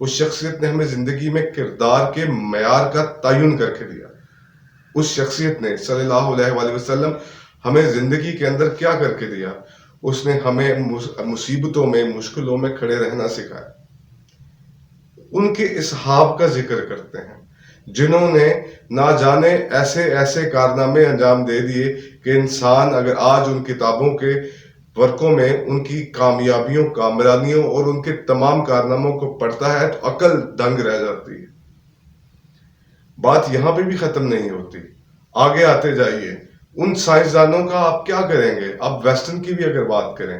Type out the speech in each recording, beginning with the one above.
اس شخصیت نے ہمیں زندگی میں کردار کے معیار کا تعین کر کے دیا. اس شخصیت نے صلی اللہ علیہ وآلہ وسلم ہمیں زندگی کے اندر کیا کر کے دیا؟ اس نے ہمیں مصیبتوں میں، مشکلوں میں کھڑے رہنا سکھایا. ان کے اصحاب کا ذکر کرتے ہیں جنہوں نے نہ جانے ایسے ایسے کارنامے انجام دے دیے کہ انسان اگر آج ان کتابوں کے ورقوں میں ان کی کامیابیوں، کامرانیوں اور ان کے تمام کارناموں کو پڑھتا ہے تو عقل دنگ رہ جاتی ہے. بات یہاں پہ بھی ختم نہیں ہوتی، آگے آتے جائیے. ان سائنسدانوں کا آپ کیا کریں گے؟ اب ویسٹرن کی بھی اگر بات کریں،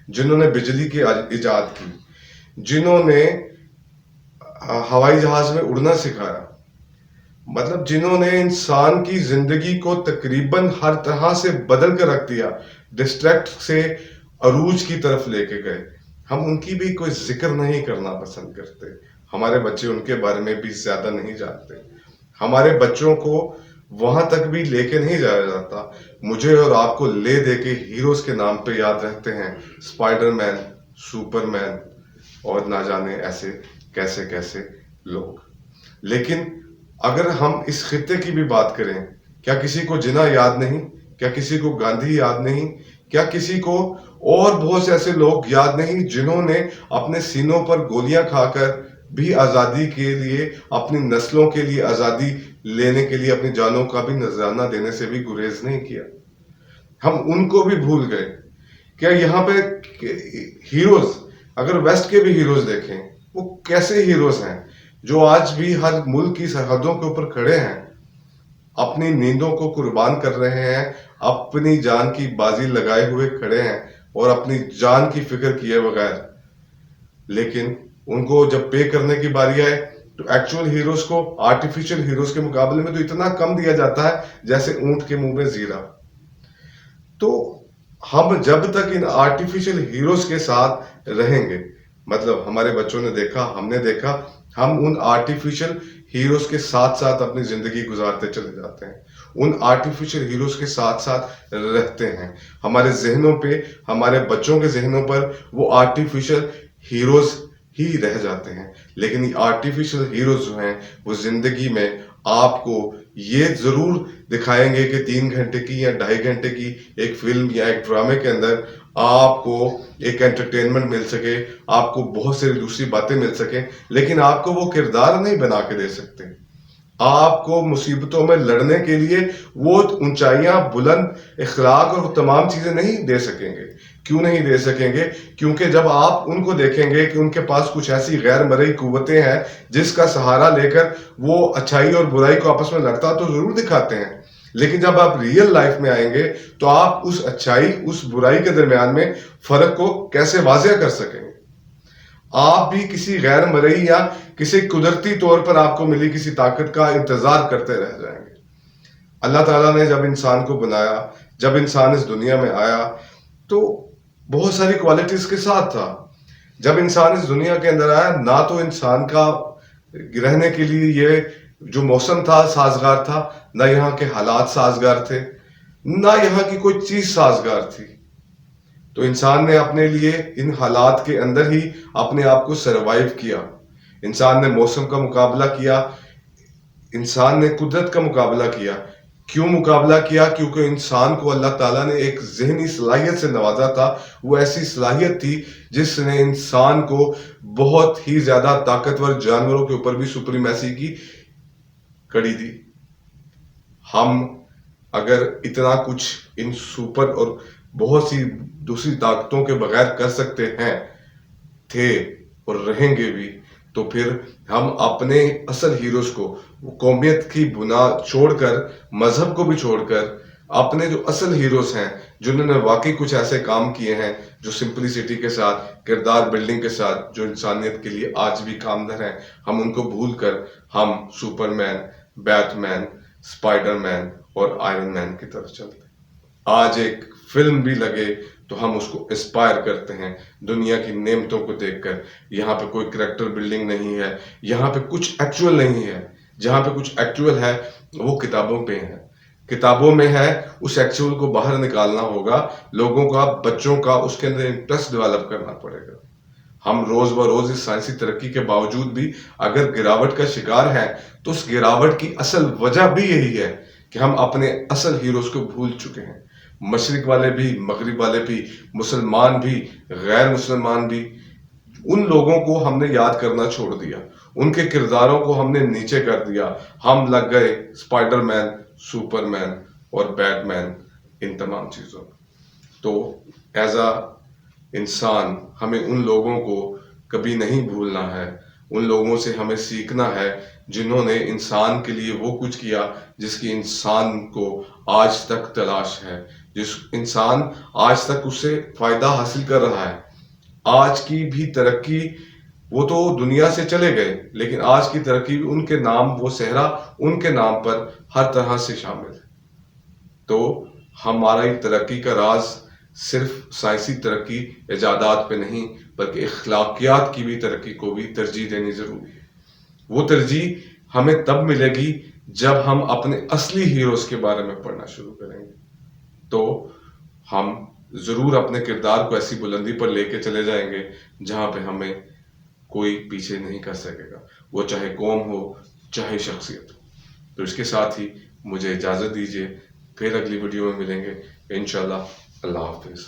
جنہوں نے بجلی کی ایجاد کی، جنہوں نے ہوائی جہاز میں اڑنا سکھایا، مطلب جنہوں نے انسان کی زندگی کو تقریباً ہر طرح سے بدل کر رکھ دیا، ڈسٹریکٹ سے عروج کی طرف لے کے گئے، ہم ان کی بھی کوئی ذکر نہیں کرنا پسند کرتے. ہمارے بچے ان کے بارے میں بھی زیادہ نہیں جانتے. ہمارے بچوں کو وہاں تک بھی لے کے نہیں جایا جاتا. مجھے اور آپ کو لے دے کے ہیروز کے نام پہ یاد رہتے ہیں، اسپائڈر مین، سپر مین اور نہ جانے ایسے کیسے کیسے لوگ. لیکن اگر ہم اس خطے کی بھی بات کریں، کیا کسی کو جناح یاد نہیں؟ کیا کسی کو گاندھی یاد نہیں؟ کیا کسی کو اور بہت سے ایسے لوگ یاد نہیں جنہوں نے اپنے سینوں پر گولیاں کھا کر بھی آزادی کے لیے، اپنی نسلوں کے لیے آزادی لینے کے لیے اپنی جانوں کا بھی نذرانہ دینے سے بھی گریز نہیں کیا؟ ہم ان کو بھی بھول گئے. کیا یہاں پہ ہیروز، اگر ویسٹ کے بھی ہیروز دیکھیں، وہ کیسے ہیروز ہیں جو آج بھی ہر ملک کی سرحدوں کے اوپر کھڑے ہیں، اپنی نیندوں کو قربان کر رہے ہیں، اپنی جان کی بازی لگائے ہوئے کھڑے ہیں اور اپنی جان کی فکر کیے بغیر. لیکن ان کو جب پے کرنے کی باری آئے تو ایکچوئل ہیروز کو آرٹیفیشل ہیروز کے مقابلے میں تو اتنا کم دیا جاتا ہے جیسے اونٹ کے منہ میں زیرہ. تو ہم جب تک ان آرٹیفیشل ہیروز کے ساتھ رہیں گے، مطلب ہمارے بچوں نے دیکھا، ہم نے دیکھا، ہم ان آرٹیفیشل ہیروز کے ساتھ ساتھ اپنی زندگی گزارتے چلے جاتے ہیں، ان آرٹیفیشل ہیروز کے ساتھ ساتھ رہتے ہیں. ہمارے ذہنوں پہ، ہمارے بچوں کے ذہنوں پر وہ آرٹیفیشل ہیروز ہی رہ جاتے ہیں. لیکن یہ آرٹیفیشل ہیروز جو ہیں وہ زندگی میں آپ کو یہ ضرور دکھائیں گے کہ 3 گھنٹے کی یا 2.5 گھنٹے کی ایک فلم یا ایک ڈرامے کے اندر آپ کو ایک انٹرٹینمنٹ مل سکے، آپ کو بہت ساری دوسری باتیں مل سکیں، لیکن آپ کو وہ کردار نہیں بنا کے دے سکتے. آپ کو مصیبتوں میں لڑنے کے لیے وہ اونچائیاں، بلند اخلاق اور تمام چیزیں نہیں دے سکیں گے. کیوں نہیں دے سکیں گے؟ کیونکہ جب آپ ان کو دیکھیں گے کہ ان کے پاس کچھ ایسی غیر مرئی قوتیں ہیں جس کا سہارا لے کر وہ اچھائی اور برائی کو آپس میں لڑتا تو ضرور دکھاتے ہیں. لیکن جب آپ ریئل لائف میں آئیں گے تو آپ اس اچھائی، اس برائی کے درمیان میں فرق کو کیسے واضح کر سکیں گے؟ آپ بھی کسی غیر مرئی یا کسی قدرتی طور پر آپ کو ملی کسی طاقت کا انتظار کرتے رہ جائیں گے. اللہ تعالیٰ نے جب انسان کو بنایا، جب انسان اس دنیا میں آیا تو بہت ساری کوالٹیز کے ساتھ تھا. جب انسان اس دنیا کے اندر آیا، نہ تو انسان کا رہنے کے لیے یہ جو موسم تھا سازگار تھا، نہ یہاں کے حالات سازگار تھے، نہ یہاں کی کوئی چیز سازگار تھی. تو انسان نے اپنے لیے ان حالات کے اندر ہی اپنے آپ کو سروائیو کیا. انسان نے موسم کا مقابلہ کیا، انسان نے قدرت کا مقابلہ کیا. کیوں مقابلہ کیا؟ کیونکہ انسان کو اللہ تعالیٰ نے ایک ذہنی صلاحیت سے نوازا تھا. وہ ایسی صلاحیت تھی جس نے انسان کو بہت ہی زیادہ طاقتور جانوروں کے اوپر بھی سپریمیسی کی کڑی دی. ہم اگر اتنا کچھ ان سپر اور بہت سی دوسری طاقتوں کے بغیر کر سکتے ہیں، تھے اور رہیں گے بھی، تو پھر ہم اپنے اصل ہیروز کو، قومیت کی بنیاد چھوڑ کر، مذہب کو بھی چھوڑ کر، اپنے جو اصل ہیروز ہیں جنہوں نے واقعی کچھ ایسے کام کیے ہیں جو سمپلسٹی کے ساتھ، کردار بلڈنگ کے ساتھ، جو انسانیت کے لیے آج بھی کامگر ہیں، ہم ان کو بھول کر ہم سپر مین، بیٹ مین، اسپائڈر مین اور آئرن مین کی طرف چلتے ہیں. آج ایک فلم بھی لگے تو ہم اس کو اسپائر کرتے ہیں دنیا کی نعمتوں کو دیکھ کر. یہاں پہ کوئی کریکٹر بلڈنگ نہیں ہے، یہاں پہ کچھ ایکچوئل نہیں ہے. جہاں پہ کچھ ایکچوئل ہے وہ کتابوں پہ ہے، کتابوں میں ہے. اس ایکچوئل کو باہر نکالنا ہوگا، لوگوں کا، بچوں کا اس کے اندر انٹرسٹ ڈیولپ کرنا پڑے گا. ہم روز بروز اس سائنسی ترقی کے باوجود بھی اگر گراوٹ کا شکار ہیں تو اس گراوٹ کی اصل وجہ بھی یہی ہے کہ ہم اپنے اصل ہیروز کو بھول چکے ہیں. مشرق والے بھی، مغرب والے بھی، مسلمان بھی، غیر مسلمان بھی، ان لوگوں کو ہم نے یاد کرنا چھوڑ دیا، ان کے کرداروں کو ہم نے نیچے کر دیا. ہم لگ گئے اسپائڈر مین، سپر مین اور بیٹ مین ان تمام چیزوں. تو ایز اے انسان ہمیں ان لوگوں کو کبھی نہیں بھولنا ہے، ان لوگوں سے ہمیں سیکھنا ہے جنہوں نے انسان کے لیے وہ کچھ کیا جس کی انسان کو آج تک تلاش ہے، جس انسان آج تک اس سے فائدہ حاصل کر رہا ہے. آج کی بھی ترقی، وہ تو دنیا سے چلے گئے لیکن آج کی ترقی بھی ان کے نام، وہ صحرا ان کے نام پر ہر طرح سے شامل ہے. تو ہماری ترقی کا راز صرف سائنسی ترقی، ایجادات پہ نہیں بلکہ اخلاقیات کی بھی ترقی کو بھی ترجیح دینی ضروری ہے. وہ ترجیح ہمیں تب ملے گی جب ہم اپنے اصلی ہیروز کے بارے میں پڑھنا شروع کریں گے. تو ہم ضرور اپنے کردار کو ایسی بلندی پر لے کے چلے جائیں گے جہاں پہ ہمیں کوئی پیچھے نہیں کر سکے گا، وہ چاہے قوم ہو چاہے شخصیت ہو. تو اس کے ساتھ ہی مجھے اجازت دیجیے، پھر اگلی ویڈیو میں ملیں گے انشاءاللہ. اللہ حافظ.